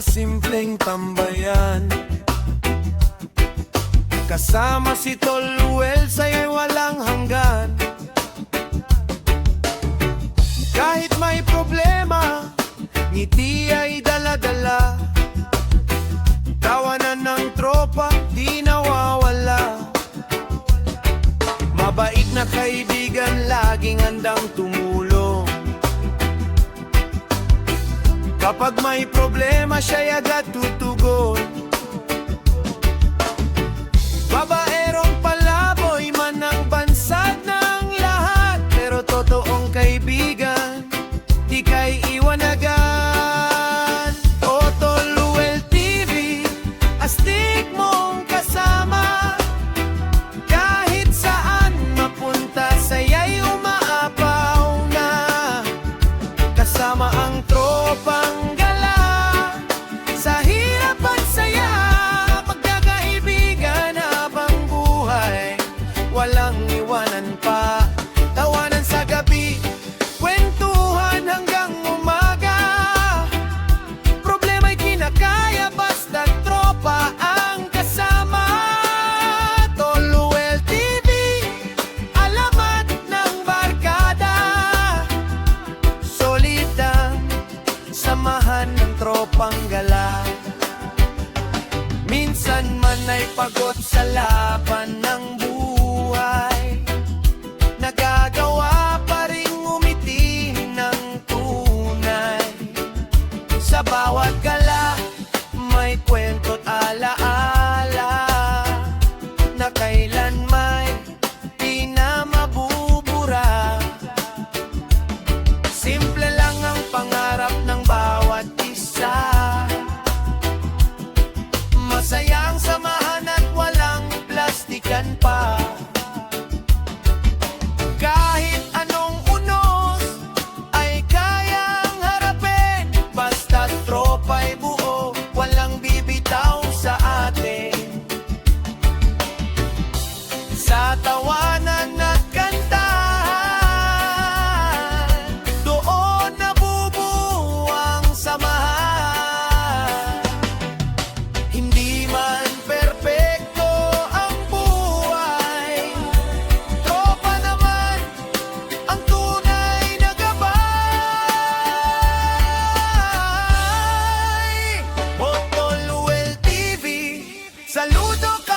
simpleng tambayan. Kasama si Tol Ruel, sa'yo'y walang hanggan. Kahit may problema, ngiti ay dala-dala. Tawanan ng tropa, di nawawala. Mabait na kaibigan, laging handang tumulong. Kapag may problema, siya'y agad tutugon. Babaerong palaboy man ang bansad ng lahat, pero totoong kaibigan, di kay iwan agad. O Tol Ruel TV, astig mong kasama. Kahit saan mapunta, saya'y umaapaw na. Kasama ang tropang gala, sa hirap at saya, magkakaibigan habang buhay, walang iwanan pa. Tawanan sa gabi, kwentuhan hanggang umaga. Problema'y kinakaya, basta tropa ang kasama. Tol Ruel TV, alamat ng barkada. Solid ang samahan ng tropang gala. Minsan man ay pagod sa laban ng buhay, nagagawa pa ring umiti ng tunay. Sa bawat gala, may kwento't alaala, na kailan may di na mabubura. Simple lang ang pangarap ng bawat isa, masayang samahan at walang plastikan pa. Kahit anong unos ay kayang harapin, basta tropa'y buo, walang bibitaw sa atin. Sa tawanan at kantahan, doon nabubuo ang samahan. Hindi man perpekto ang buhay, tropa naman ang tunay na gabay. O Tol Ruel TV, saludo ka